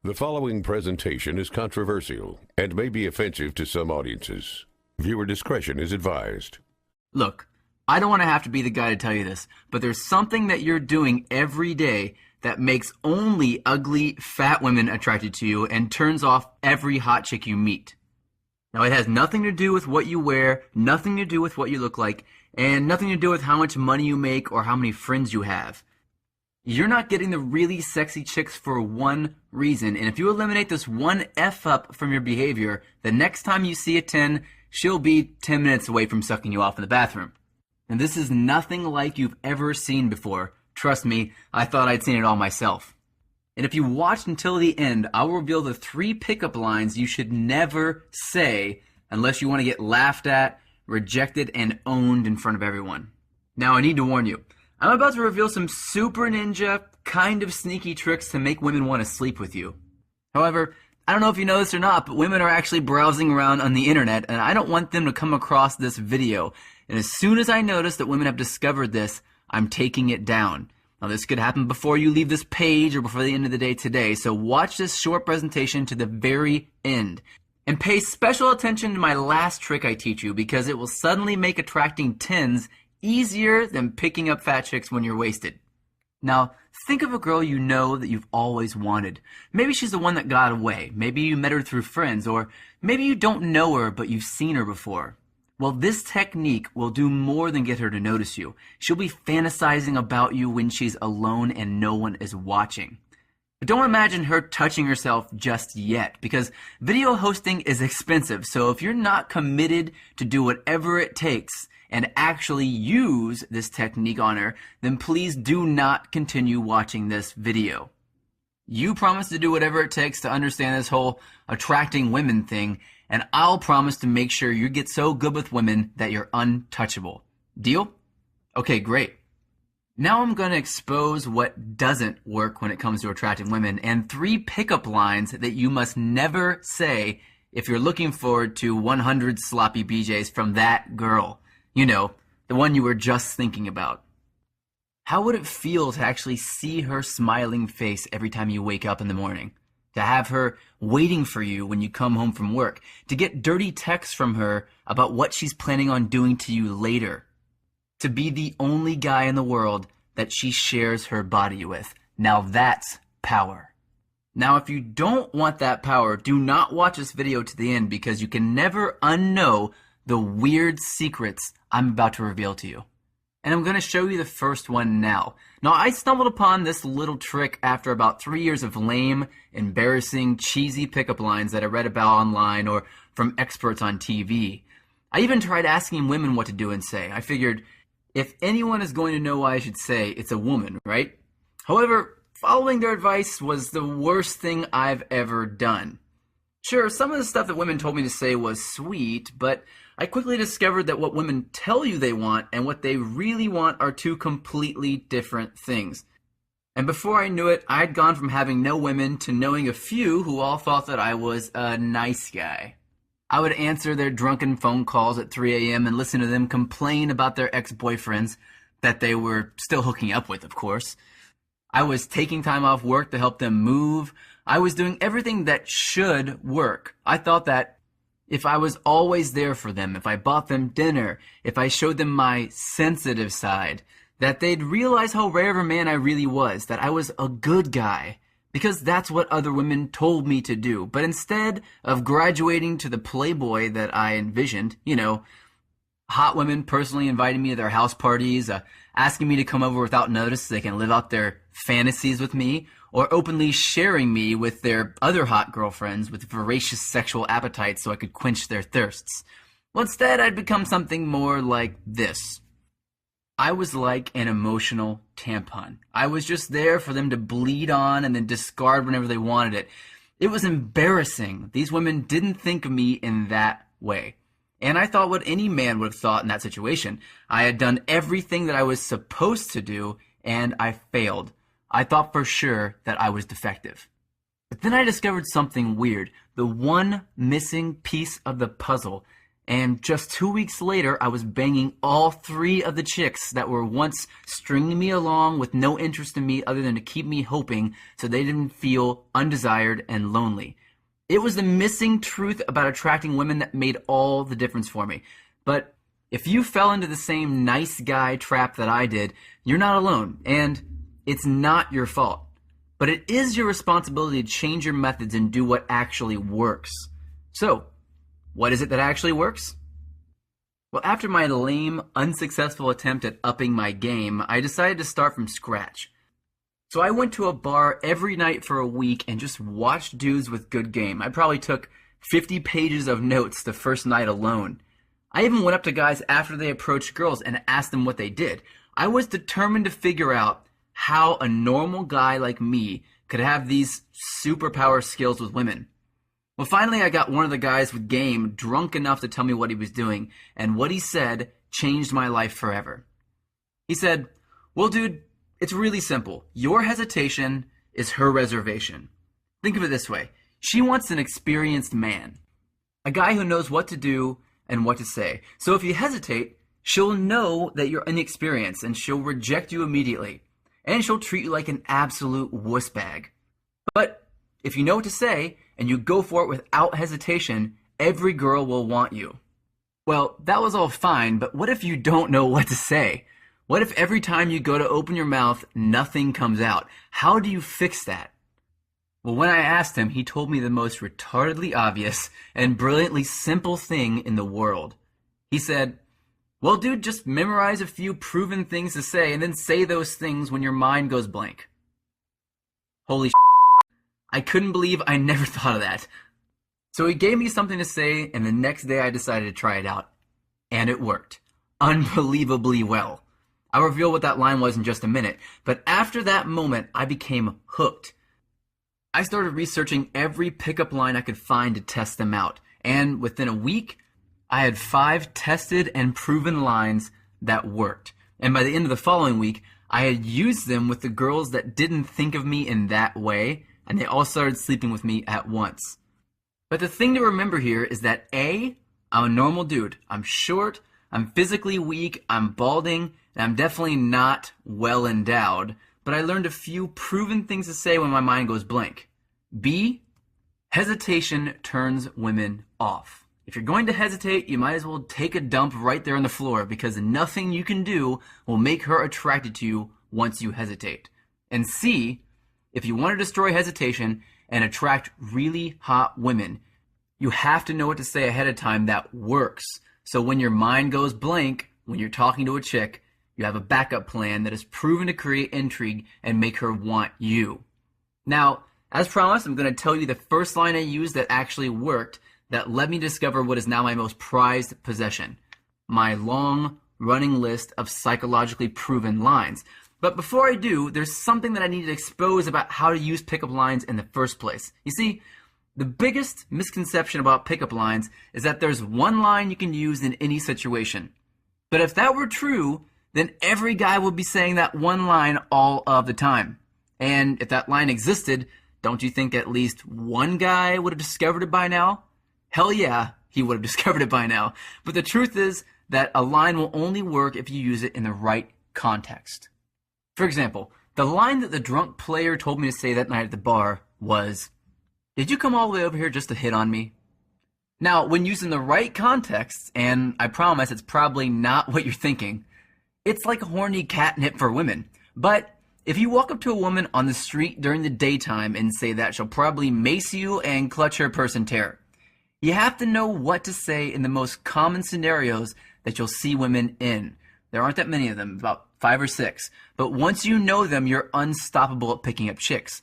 The following presentation is controversial and may be offensive to some audiences. Viewer discretion is advised. Look, I don't want to have to be the guy to tell you this, but there's something that you're doing every day that makes only ugly, fat women attracted to you and turns off every hot chick you meet. Now, it has nothing to do with what you wear, nothing to do with what you look like, and nothing to do with how much money you make or how many friends you have. You're not getting the really sexy chicks for one reason, and if you eliminate this one F up from your behavior, the next time you see a 10, she'll be 10 minutes away from sucking you off in the bathroom. And this is nothing like you've ever seen before. Trust me, I thought I'd seen it all myself. And if you watched until the end, I will reveal the 3 pickup lines you should never say unless you want to get laughed at, rejected, and owned in front of everyone. Now, I need to warn you. I'm about to reveal some super ninja, kind of sneaky tricks to make women want to sleep with you. However, I don't know if you know this or not, but women are actually browsing around on the internet, and I don't want them to come across this video. And as soon as I notice that women have discovered this, I'm taking it down. Now, this could happen before you leave this page or before the end of the day today, so watch this short presentation to the very end. And pay special attention to my last trick I teach you, because it will suddenly make attracting 10s easier than picking up fat chicks when you're wasted. Now, think of a girl you know that you've always wanted. Maybe she's the one that got away. Maybe you met her through friends, or maybe you don't know her but you've seen her before. Well, this technique will do more than get her to notice you. She'll be fantasizing about you when she's alone and no one is watching. But don't imagine her touching herself just yet, because video hosting is expensive. So if you're not committed to do whatever it takes and actually use this technique on her, then please do not continue watching this video. You promise to do whatever it takes to understand this whole attracting women thing, and I'll promise to make sure you get so good with women that you're untouchable. Deal? Okay, great. Now I'm going to expose what doesn't work when it comes to attracting women, and 3 pickup lines that you must never say if you're looking forward to 100 sloppy BJs from that girl. You know, the one you were just thinking about. How would it feel to actually see her smiling face every time you wake up in the morning? To have her waiting for you when you come home from work? To get dirty texts from her about what she's planning on doing to you later? To be the only guy in the world that she shares her body with? Now that's power. Now, if you don't want that power, do not watch this video to the end, because you can never unknow the weird secrets I'm about to reveal to you. And I'm going to show you the first one now. Now, I stumbled upon this little trick after about 3 years of lame, embarrassing, cheesy pickup lines that I read about online or from experts on TV. I even tried asking women what to do and say. I figured, if anyone is going to know what I should say, it's a woman, right? However, following their advice was the worst thing I've ever done. Sure, some of the stuff that women told me to say was sweet, but I quickly discovered that what women tell you they want and what they really want are 2 completely different things. And before I knew it, I'd gone from having no women to knowing a few who all thought that I was a nice guy. I would answer their drunken phone calls at 3 a.m. and listen to them complain about their ex-boyfriends that they were still hooking up with, of course. I was taking time off work to help them move. I was doing everything that should work. I thought that if I was always there for them, if I bought them dinner, if I showed them my sensitive side, that they'd realize how rare of a man I really was, that I was a good guy, because that's what other women told me to do. But instead of graduating to the playboy that I envisioned, you know, hot women personally inviting me to their house parties, asking me to come over without notice so they can live out their fantasies with me, or openly sharing me with their other hot girlfriends with voracious sexual appetites so I could quench their thirsts. Well, instead, I'd become something more like this. I was like an emotional tampon. I was just there for them to bleed on and then discard whenever they wanted it. It was embarrassing. These women didn't think of me in that way. And I thought what any man would have thought in that situation. I had done everything that I was supposed to do, and I failed. I thought for sure that I was defective. But then I discovered something weird. The one missing piece of the puzzle. And just 2 weeks later, I was banging all 3 of the chicks that were once stringing me along with no interest in me other than to keep me hoping so they didn't feel undesired and lonely. It was the missing truth about attracting women that made all the difference for me. But if you fell into the same nice guy trap that I did, you're not alone, and it's not your fault. But it is your responsibility to change your methods and do what actually works. So, what is it that actually works? Well, after my lame, unsuccessful attempt at upping my game, I decided to start from scratch. So I went to a bar every night for a week and just watched dudes with good game. I probably took 50 pages of notes the first night alone. I even went up to guys after they approached girls and asked them what they did. I was determined to figure out how a normal guy like me could have these superpower skills with women. Well, finally I got one of the guys with game drunk enough to tell me what he was doing, and what he said changed my life forever. He said, "Well, dude, it's really simple. Your hesitation is her reservation. Think of it this way. She wants an experienced man, a guy who knows what to do and what to say. So if you hesitate, she'll know that you're inexperienced and she'll reject you immediately. And she'll treat you like an absolute wuss bag. But if you know what to say and you go for it without hesitation, every girl will want you." Well, that was all fine, but what if you don't know what to say? What if every time you go to open your mouth, nothing comes out? How do you fix that? Well, when I asked him, he told me the most retardedly obvious and brilliantly simple thing in the world. He said, "Well, dude, just memorize a few proven things to say and then say those things when your mind goes blank." Holy I couldn't believe I never thought of that. So he gave me something to say, and the next day I decided to try it out. And it worked. Unbelievably well. I'll reveal what that line was in just a minute, but after that moment, I became hooked. I started researching every pickup line I could find to test them out, and within a week, I had 5 tested and proven lines that worked. And by the end of the following week, I had used them with the girls that didn't think of me in that way, and they all started sleeping with me at once. But the thing to remember here is that A, I'm a normal dude. I'm short, I'm physically weak, I'm balding, and I'm definitely not well endowed, but I learned a few proven things to say when my mind goes blank. B, hesitation turns women off. If you're going to hesitate, you might as well take a dump right there on the floor, because nothing you can do will make her attracted to you once you hesitate. And C, if you want to destroy hesitation and attract really hot women, you have to know what to say ahead of time that works. So when your mind goes blank, when you're talking to a chick, you have a backup plan that is proven to create intrigue and make her want you. Now, as promised, I'm going to tell you the first line I used that actually worked that let me discover what is now my most prized possession, my long running list of psychologically proven lines. But before I do, there's something that I need to expose about how to use pickup lines in the first place. You see, the biggest misconception about pickup lines is that there's one line you can use in any situation. But if that were true, then every guy would be saying that one line all of the time. And if that line existed, don't you think at least one guy would have discovered it by now? Hell yeah, he would have discovered it by now. But the truth is that a line will only work if you use it in the right context. For example, the line that the drunk player told me to say that night at the bar was, "Did you come all the way over here just to hit on me?" Now, when used in the right context, and I promise it's probably not what you're thinking, it's like horny catnip for women. But if you walk up to a woman on the street during the daytime and say that, she'll probably mace you and clutch her purse in terror. You have to know what to say in the most common scenarios that you'll see women in. There aren't that many of them, about 5 or 6. But once you know them, you're unstoppable at picking up chicks.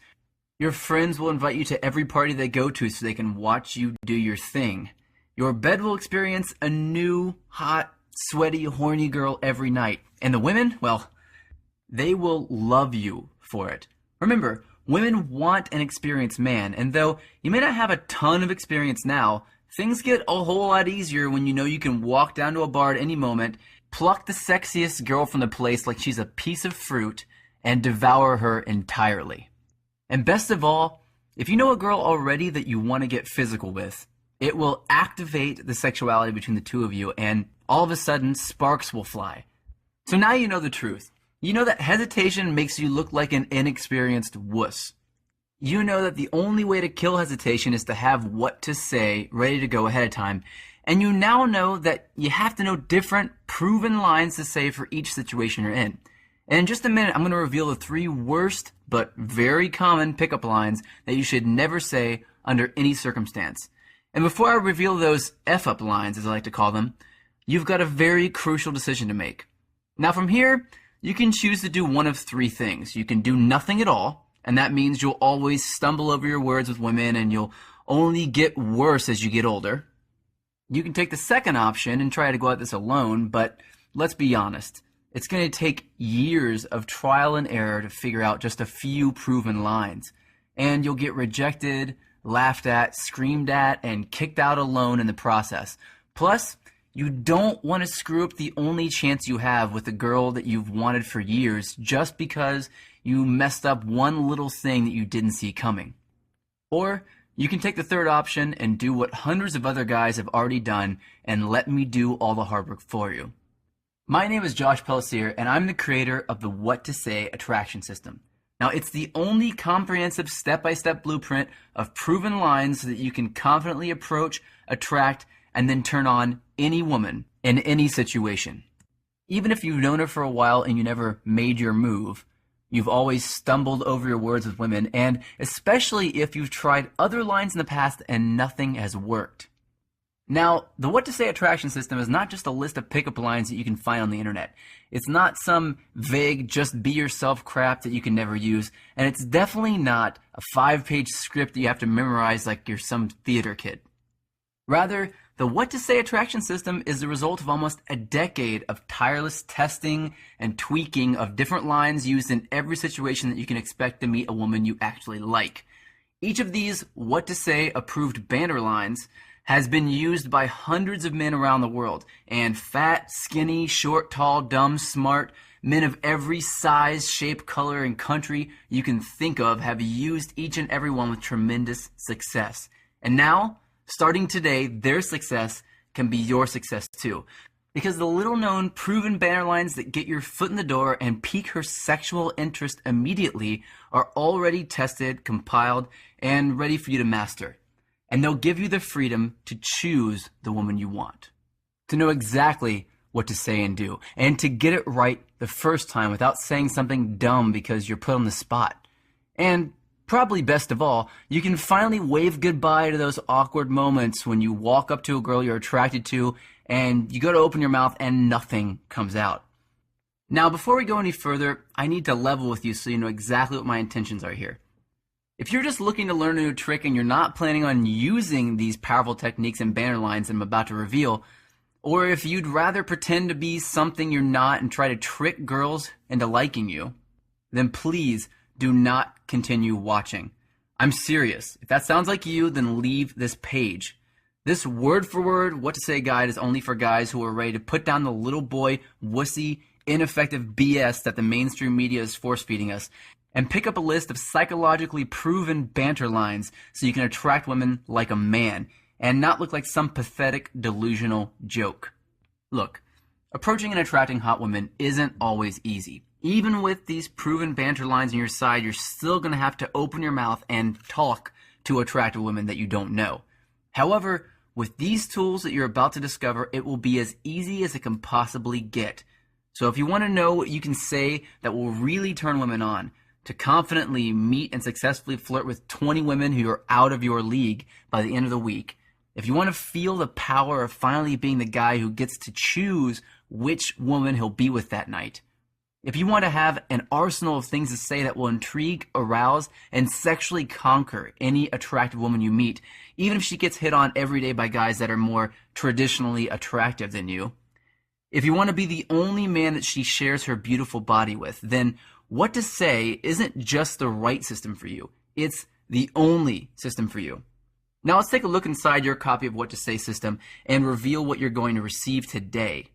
Your friends will invite you to every party they go to so they can watch you do your thing. Your bed will experience a new, hot, sweaty, horny girl every night. And the women, well, they will love you for it. Remember, women want an experienced man, and though you may not have a ton of experience now, things get a whole lot easier when you know you can walk down to a bar at any moment, pluck the sexiest girl from the place like she's a piece of fruit, and devour her entirely. And best of all, if you know a girl already that you want to get physical with, It will activate the sexuality between the two of you, and all of a sudden, sparks will fly. So now you know the truth. You know that hesitation makes you look like an inexperienced wuss. You know that the only way to kill hesitation is to have what to say ready to go ahead of time. And you now know that you have to know different, proven lines to say for each situation you're in. And in just a minute, I'm going to reveal the 3 worst, but very common pickup lines that you should never say under any circumstance. And before I reveal those F-up lines, as I like to call them, you've got a very crucial decision to make. Now from here, you can choose to do one of 3 things. You can do nothing at all, and that means you'll always stumble over your words with women and you'll only get worse as you get older. You can take the second option and try to go at this alone, but let's be honest. It's going to take years of trial and error to figure out just a few proven lines. And you'll get rejected, laughed at, screamed at, and kicked out alone in the process. Plus, you don't want to screw up the only chance you have with a girl that you've wanted for years just because you messed up one little thing that you didn't see coming. Or you can take the third option and do what hundreds of other guys have already done and let me do all the hard work for you. My name is Josh Pelletier, and I'm the creator of the What to Say attraction system. Now, it's the only comprehensive step-by-step blueprint of proven lines so that you can confidently approach, attract, and then turn on any woman in any situation. Even if you've known her for a while and you never made your move, you've always stumbled over your words with women, and especially if you've tried other lines in the past and nothing has worked. Now, the What to Say attraction system is not just a list of pickup lines that you can find on the internet. It's not some vague just be yourself crap that you can never use, and it's definitely not a 5-page script that you have to memorize like you're some theater kid. Rather, the What to Say attraction system is the result of almost a decade of tireless testing and tweaking of different lines used in every situation that you can expect to meet a woman you actually like. Each of these What to Say approved banner lines has been used by hundreds of men around the world, and fat, skinny, short, tall, dumb, smart, men of every size, shape, color, and country you can think of have used each and every one with tremendous success. And now, starting today, their success can be your success too. Because the little-known, proven banner lines that get your foot in the door and pique her sexual interest immediately are already tested, compiled, and ready for you to master. And they'll give you the freedom to choose the woman you want. To know exactly what to say and do. And to get it right the first time without saying something dumb because you're put on the spot. And probably best of all, you can finally wave goodbye to those awkward moments when you walk up to a girl you're attracted to and you go to open your mouth and nothing comes out. Now, before we go any further, I need to level with you so you know exactly what my intentions are here. If you're just looking to learn a new trick and you're not planning on using these powerful techniques and banner lines I'm about to reveal, or if you'd rather pretend to be something you're not and try to trick girls into liking you, then please do not continue watching. I'm serious. If that sounds like you, then leave this page. This word-for-word What to Say guide is only for guys who are ready to put down the little boy, wussy, ineffective BS that the mainstream media is force-feeding us, and pick up a list of psychologically proven banter lines so you can attract women like a man and not look like some pathetic, delusional joke. Look, approaching and attracting hot women isn't always easy. Even with these proven banter lines on your side, you're still going to have to open your mouth and talk to attractive women that you don't know. However, with these tools that you're about to discover, it will be as easy as it can possibly get. So if you want to know what you can say that will really turn women on, to confidently meet and successfully flirt with 20 women who are out of your league by the end of the week, if you want to feel the power of finally being the guy who gets to choose which woman he'll be with that night, if you want to have an arsenal of things to say that will intrigue, arouse, and sexually conquer any attractive woman you meet, even if she gets hit on every day by guys that are more traditionally attractive than you, if you want to be the only man that she shares her beautiful body with, then What to Say isn't just the right system for you. It's the only system for you. Now let's take a look inside your copy of What to Say system and reveal what you're going to receive today.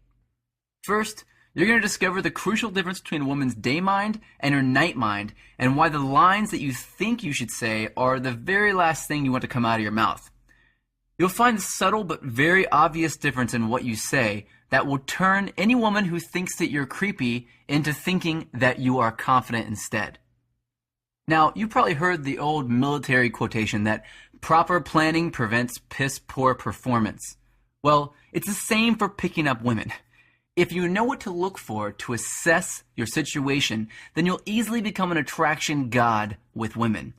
First, you're going to discover the crucial difference between a woman's day mind and her night mind, and why the lines that you think you should say are the very last thing you want to come out of your mouth. You'll find the subtle but very obvious difference in what you say that will turn any woman who thinks that you're creepy into thinking that you are confident instead. Now, you probably heard the old military quotation that proper planning prevents piss-poor performance. Well, it's the same for picking up women. If you know what to look for to assess your situation, then you'll easily become an attraction god with women.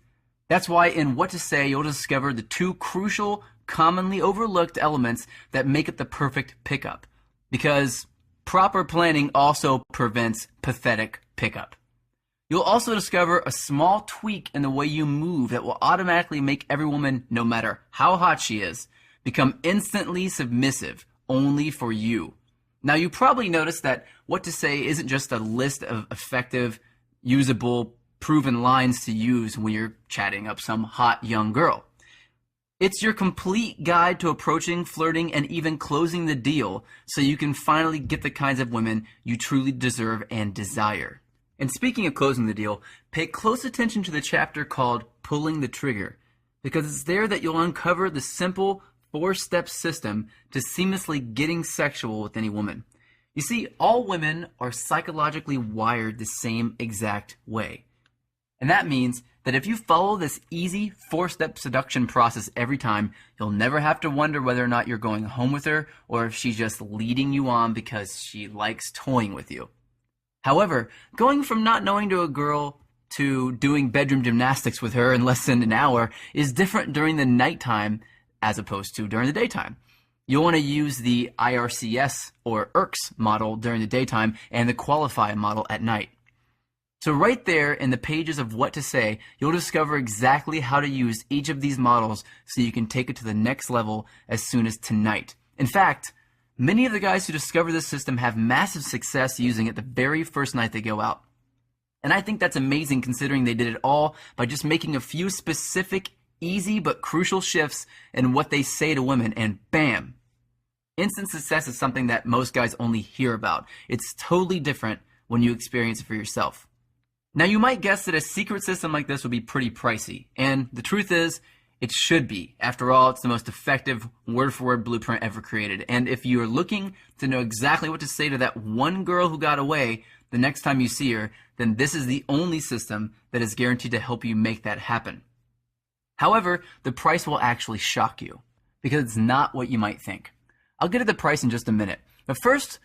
That's why in What to Say, you'll discover the two crucial, commonly overlooked elements that make it the perfect pickup. Because proper planning also prevents pathetic pickup. You'll also discover a small tweak in the way you move that will automatically make every woman, no matter how hot she is, become instantly submissive only for you. Now, you probably noticed that What to Say isn't just a list of effective, usable, proven lines to use when you're chatting up some hot young girl. It's your complete guide to approaching, flirting, and even closing the deal so you can finally get the kinds of women you truly deserve and desire. And speaking of closing the deal, pay close attention to the chapter called Pulling the Trigger, because it's there that you'll uncover the simple 4-step system to seamlessly getting sexual with any woman. You see, all women are psychologically wired the same exact way. And that means that if you follow this easy 4-step seduction process every time, you'll never have to wonder whether or not you're going home with her or if she's just leading you on because she likes toying with you. However, going from not knowing to a girl to doing bedroom gymnastics with her in less than an hour is different during the nighttime as opposed to during the daytime. You'll want to use the IRCS or IRCS model during the daytime and the Qualify model at night. So right there in the pages of What to Say, you'll discover exactly how to use each of these models so you can take it to the next level as soon as tonight. In fact, many of the guys who discover this system have massive success using it the very first night they go out. And I think that's amazing considering they did it all by just making a few specific, easy but crucial shifts in what they say to women, and bam! Instant success is something that most guys only hear about. It's totally different when you experience it for yourself. Now, you might guess that a secret system like this would be pretty pricey, and the truth is, it should be. After all, it's the most effective word-for-word blueprint ever created. And if you're looking to know exactly what to say to that one girl who got away the next time you see her, then this is the only system that is guaranteed to help you make that happen. However, the price will actually shock you, because it's not what you might think. I'll get to the price in just a minute. But first,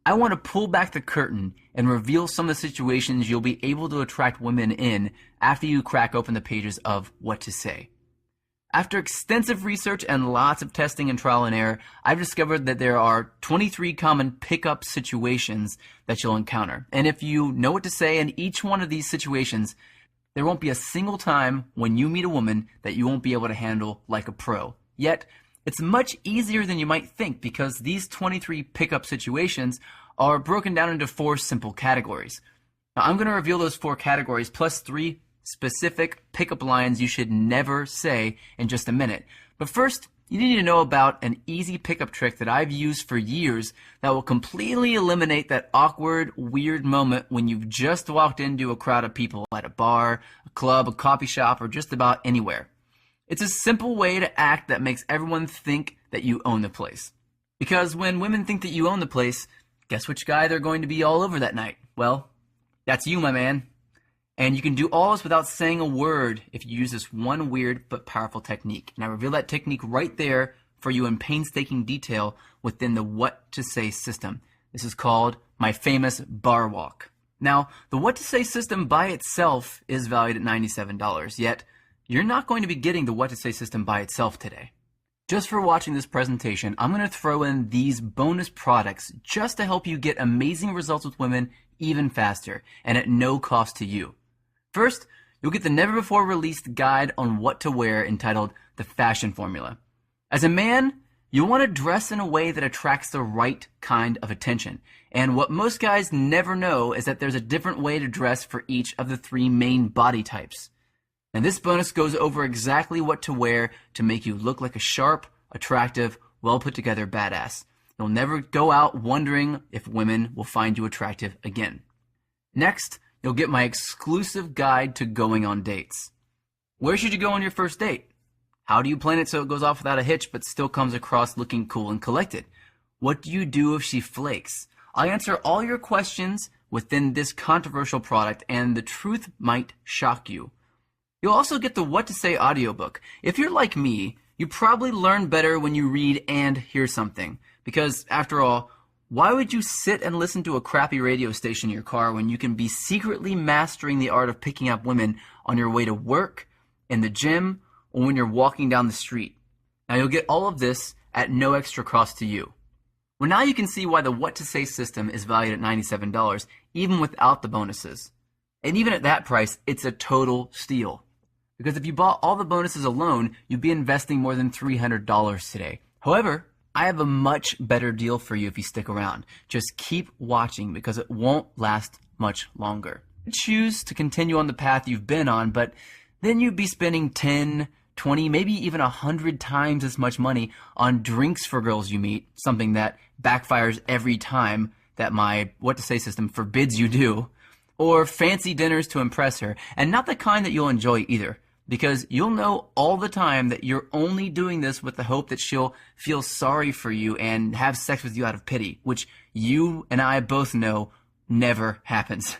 I want to pull back the curtain and reveal some of the situations you'll be able to attract women in after you crack open the pages of What to Say. After extensive research and lots of testing and trial and error, I've discovered that there are 23 common pickup situations that you'll encounter. And if you know what to say in each one of these situations, there won't be a single time when you meet a woman that you won't be able to handle like a pro. Yet, it's much easier than you might think because these 23 pickup situations are broken down into 4 simple categories. Now, I'm going to reveal those 4 categories plus 3 specific pickup lines you should never say in just a minute. But first, you need to know about an easy pickup trick that I've used for years that will completely eliminate that awkward, weird moment when you've just walked into a crowd of people at a bar, a club, a coffee shop, or just about anywhere. It's a simple way to act that makes everyone think that you own the place. Because when women think that you own the place, guess which guy they're going to be all over that night? Well, that's you, my man. And you can do all this without saying a word if you use this one weird but powerful technique. And I reveal that technique right there for you in painstaking detail within the What to Say system. This is called my famous bar walk. Now, the What to Say system by itself is valued at $97, yet you're not going to be getting the What to Say system by itself today. Just for watching this presentation, I'm going to throw in these bonus products just to help you get amazing results with women even faster and at no cost to you. First, you'll get the never-before-released guide on what to wear entitled The Fashion Formula. As a man, you'll want to dress in a way that attracts the right kind of attention. And what most guys never know is that there's a different way to dress for each of the 3 main body types. And this bonus goes over exactly what to wear to make you look like a sharp, attractive, well-put-together badass. You'll never go out wondering if women will find you attractive again. Next, you'll get my exclusive guide to going on dates. Where should you go on your first date? How do you plan it so it goes off without a hitch but still comes across looking cool and collected? What do you do if she flakes? I'll answer all your questions within this controversial product, and the truth might shock you. You'll also get the What to Say audiobook. If you're like me, you probably learn better when you read and hear something. Because, after all, why would you sit and listen to a crappy radio station in your car when you can be secretly mastering the art of picking up women on your way to work, in the gym, or when you're walking down the street? Now, you'll get all of this at no extra cost to you. Well, now you can see why the What to Say system is valued at $97, even without the bonuses. And even at that price, it's a total steal. Because if you bought all the bonuses alone, you'd be investing more than $300 today. However, I have a much better deal for you if you stick around. Just keep watching because it won't last much longer. Choose to continue on the path you've been on, but then you'd be spending 10, 20, maybe even 100 times as much money on drinks for girls you meet, something that backfires every time that my What to Say system forbids you do, or fancy dinners to impress her, and not the kind that you'll enjoy either, because you'll know all the time that you're only doing this with the hope that she'll feel sorry for you and have sex with you out of pity, which you and I both know never happens.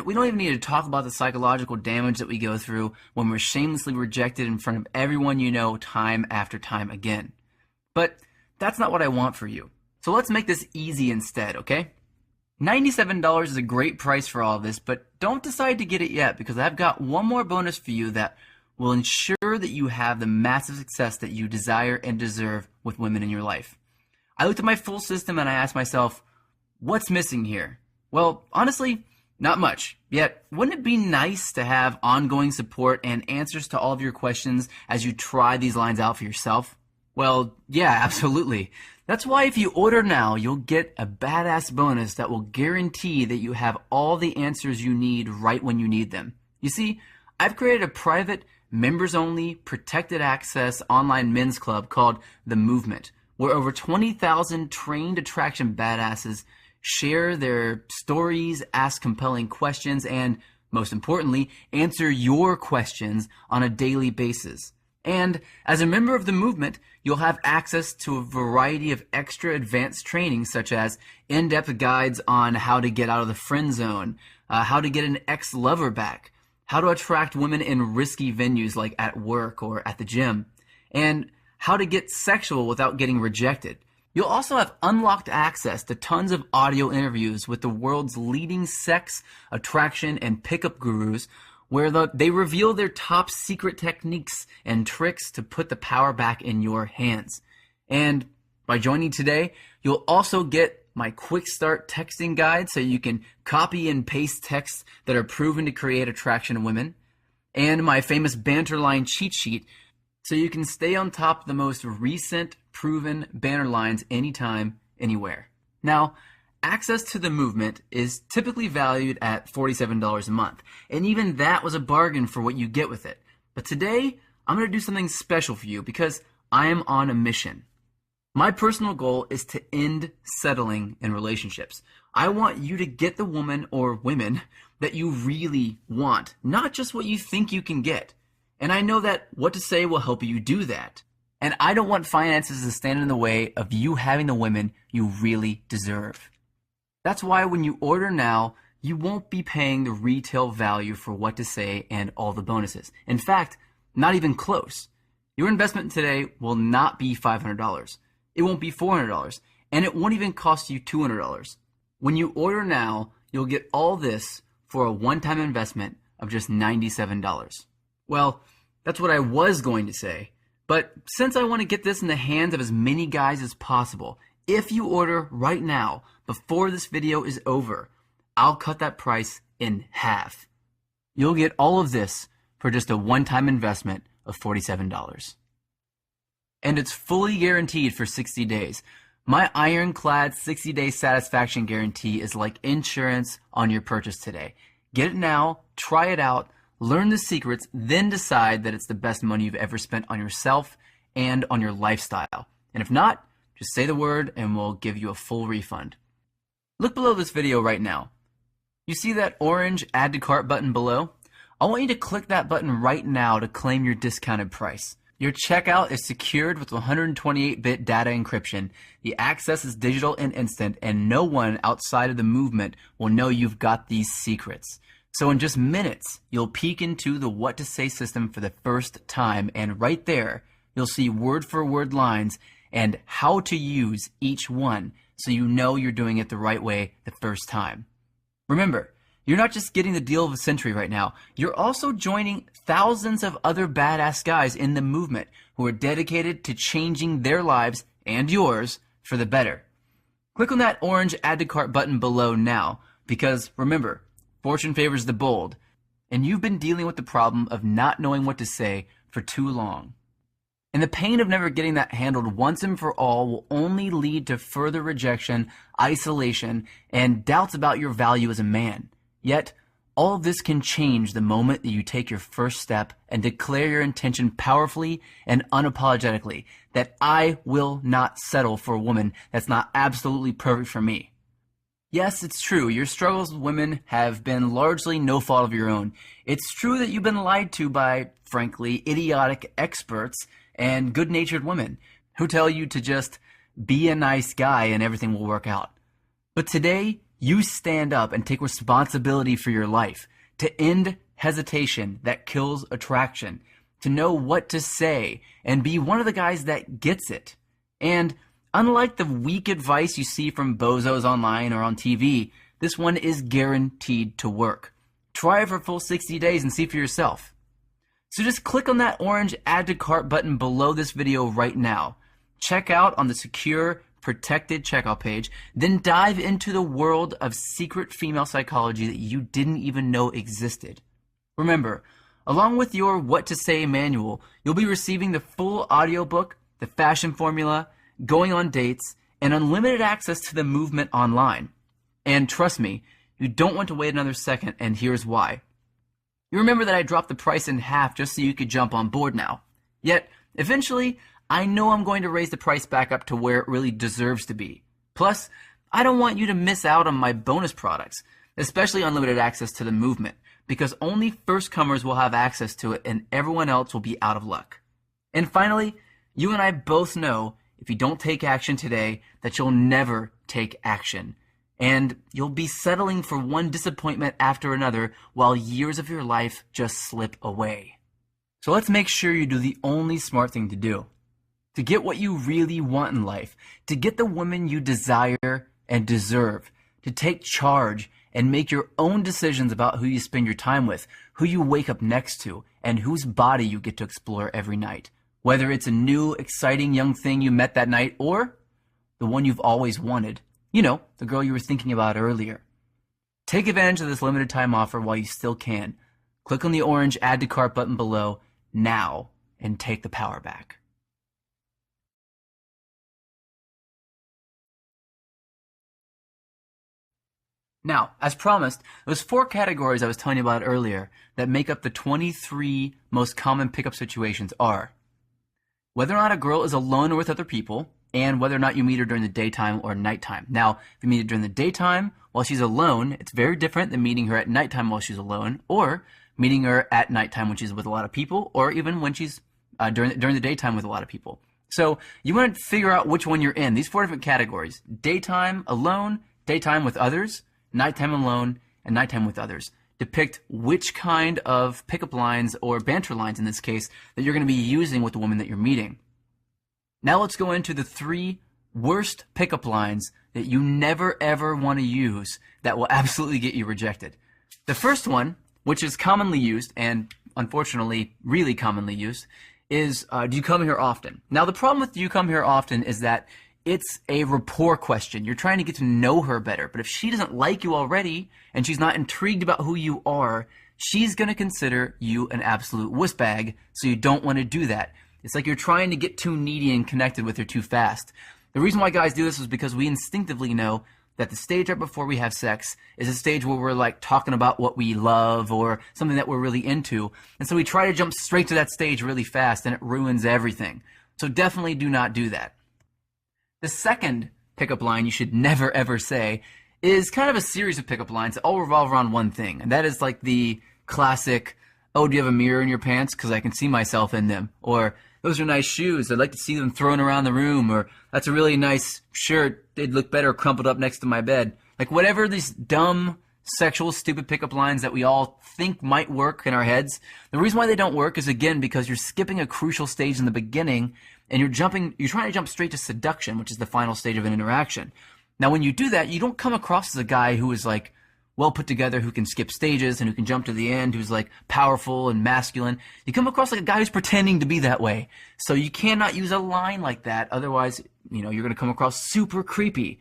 We don't even need to talk about the psychological damage that we go through when we're shamelessly rejected in front of everyone you know time after time again. But that's not what I want for you. So let's make this easy instead, okay? $97 is a great price for all of this, but don't decide to get it yet because I've got one more bonus for you that will ensure that you have the massive success that you desire and deserve with women in your life. I looked at my full system and I asked myself, what's missing here? Well, honestly, not much. Yet, wouldn't it be nice to have ongoing support and answers to all of your questions as you try these lines out for yourself? Well, yeah, absolutely. That's why if you order now, you'll get a badass bonus that will guarantee that you have all the answers you need right when you need them. You see, I've created a private, members-only, protected access online men's club called The Movement, where over 20,000 trained attraction badasses share their stories, ask compelling questions, and, most importantly, answer your questions on a daily basis. And as a member of the movement, you'll have access to a variety of extra advanced training, such as in-depth guides on how to get out of the friend zone, how to get an ex-lover back, how to attract women in risky venues like at work or at the gym, and how to get sexual without getting rejected. You'll also have unlocked access to tons of audio interviews with the world's leading sex, attraction, and pickup gurus, where they reveal their top secret techniques and tricks to put the power back in your hands. And by joining today, you'll also get my quick start texting guide so you can copy and paste texts that are proven to create attraction in women, and my famous banter line cheat sheet so you can stay on top of the most recent proven banner lines anytime, anywhere. Now, access to the movement is typically valued at $47 a month, and even that was a bargain for what you get with it. But today, I'm going to do something special for you because I am on a mission. My personal goal is to end settling in relationships. I want you to get the woman or women that you really want, not just what you think you can get. And I know that What to Say will help you do that. And I don't want finances to stand in the way of you having the women you really deserve. That's why when you order now, you won't be paying the retail value for What to Say and all the bonuses. In fact, not even close. Your investment today will not be $500. It won't be $400. And it won't even cost you $200. When you order now, you'll get all this for a one-time investment of just $97. Well, that's what I was going to say. But since I want to get this in the hands of as many guys as possible, if you order right now, before this video is over, I'll cut that price in half. You'll get all of this for just a one-time investment of $47. And it's fully guaranteed for 60 days. My ironclad 60-day satisfaction guarantee is like insurance on your purchase today. Get it now, try it out, learn the secrets, then decide that it's the best money you've ever spent on yourself and on your lifestyle. And if not, just say the word and we'll give you a full refund. Look below this video right now. You see that orange Add to Cart button below? I want you to click that button right now to claim your discounted price. Your checkout is secured with 128-bit data encryption. The access is digital and instant, and no one outside of the movement will know you've got these secrets. So in just minutes, you'll peek into the What to Say system for the first time, and right there, you'll see word-for-word lines and how to use each one so you know you're doing it the right way the first time. Remember, you're not just getting the deal of the century right now, you're also joining thousands of other badass guys in the movement who are dedicated to changing their lives and yours for the better. Click on that orange Add to Cart button below now, because remember, fortune favors the bold, and you've been dealing with the problem of not knowing what to say for too long. And the pain of never getting that handled once and for all will only lead to further rejection, isolation, and doubts about your value as a man. Yet, all of this can change the moment that you take your first step and declare your intention powerfully and unapologetically that I will not settle for a woman that's not absolutely perfect for me. Yes, it's true. Your struggles with women have been largely no fault of your own. It's true that you've been lied to by, frankly, idiotic experts and good-natured women who tell you to just be a nice guy and everything will work out. But today, you stand up and take responsibility for your life, to end hesitation that kills attraction, to know what to say, and be one of the guys that gets it. And unlike the weak advice you see from bozos online or on TV, this one is guaranteed to work. Try it for a full 60 days and see for yourself. So just click on that orange Add to Cart button below this video right now. Check out on the secure, protected checkout page, then dive into the world of secret female psychology that you didn't even know existed. Remember, along with your What to Say manual, you'll be receiving the full audiobook, the fashion formula, going on dates, and unlimited access to the movement online. And trust me, you don't want to wait another second, and here's why. You remember that I dropped the price in half just so you could jump on board now. Yet, eventually, I know I'm going to raise the price back up to where it really deserves to be. Plus, I don't want you to miss out on my bonus products, especially unlimited access to the movement, because only first-comers will have access to it and everyone else will be out of luck. And finally, you and I both know if you don't take action today that you'll never take action. And you'll be settling for one disappointment after another while years of your life just slip away. So let's make sure you do the only smart thing to do. To get what you really want in life, to get the woman you desire and deserve, to take charge and make your own decisions about who you spend your time with, who you wake up next to, and whose body you get to explore every night. Whether it's a new, exciting young thing you met that night or the one you've always wanted. You know, the girl you were thinking about earlier. Take advantage of this limited time offer while you still can. Click on the orange Add to Cart button below now and take the power back. Now, as promised, those 4 categories I was telling you about earlier that make up the 23 most common pickup situations are whether or not a girl is alone or with other people, and whether or not you meet her during the daytime or nighttime. Now, if you meet her during the daytime while she's alone, it's very different than meeting her at nighttime while she's alone, or meeting her at nighttime when she's with a lot of people, or even when she's during the daytime with a lot of people. So you want to figure out which one you're in. These 4 different categories: daytime alone, daytime with others, nighttime alone, and nighttime with others. Depict which kind of pickup lines, or banter lines in this case, that you're going to be using with the woman that you're meeting. Now let's go into the 3 worst pickup lines that you never ever want to use that will absolutely get you rejected. The first one, which is commonly used, and unfortunately really commonly used, is do you come here often? Now the problem with do you come here often is that it's a rapport question. You're trying to get to know her better, but if she doesn't like you already and she's not intrigued about who you are, she's going to consider you an absolute wuss bag, so you don't want to do that. It's like you're trying to get too needy and connected with her too fast. The reason why guys do this is because we instinctively know that the stage right before we have sex is a stage where we're like talking about what we love or something that we're really into. And so we try to jump straight to that stage really fast, and it ruins everything. So definitely do not do that. The second pickup line you should never ever say is kind of a series of pickup lines that all revolve around one thing. And that is like the classic, oh, do you have a mirror in your pants? Because I can see myself in them. Or, those are nice shoes. I'd like to see them thrown around the room. Or that's a really nice shirt. They'd look better crumpled up next to my bed. Like whatever these dumb, sexual, stupid pickup lines that we all think might work in our heads. The reason why they don't work is, again, because you're skipping a crucial stage in the beginning and you're trying to jump straight to seduction, which is the final stage of an interaction. Now, when you do that, you don't come across as a guy who is like well put together, who can skip stages and who can jump to the end, who's like powerful and masculine. You come across like a guy who's pretending to be that way. So you cannot use a line like that. Otherwise, you're going to come across super creepy.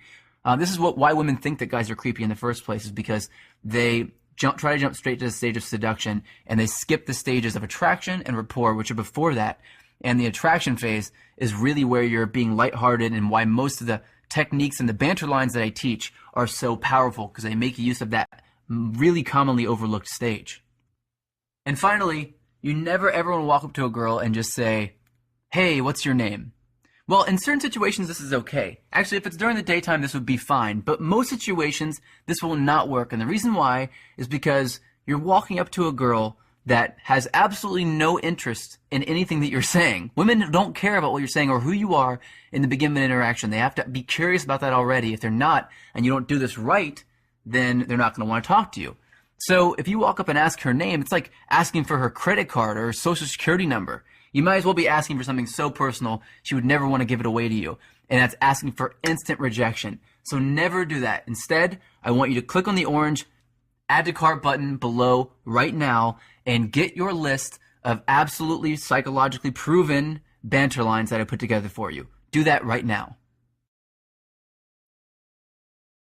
This is why women think that guys are creepy in the first place, is because they try to jump straight to the stage of seduction and they skip the stages of attraction and rapport, which are before that. And the attraction phase is really where you're being lighthearted, and why most of the techniques and the banter lines that I teach are so powerful, because they make use of that really commonly overlooked stage. And finally, you never ever want to walk up to a girl and just say, "Hey, what's your name?" Well, in certain situations, this is okay. Actually, if it's during the daytime, this would be fine. But most situations, this will not work. And the reason why is because you're walking up to a girl that has absolutely no interest in anything that you're saying. Women don't care about what you're saying or who you are in the beginning of an interaction. They have to be curious about that already. If they're not, and you don't do this right, then they're not going to want to talk to you. So if you walk up and ask her name, it's like asking for her credit card or her social security number. You might as well be asking for something so personal, she would never want to give it away to you. And that's asking for instant rejection. So never do that. Instead, I want you to click on the orange add to cart button below right now and get your list of absolutely psychologically proven banter lines that I put together for you. Do that right now.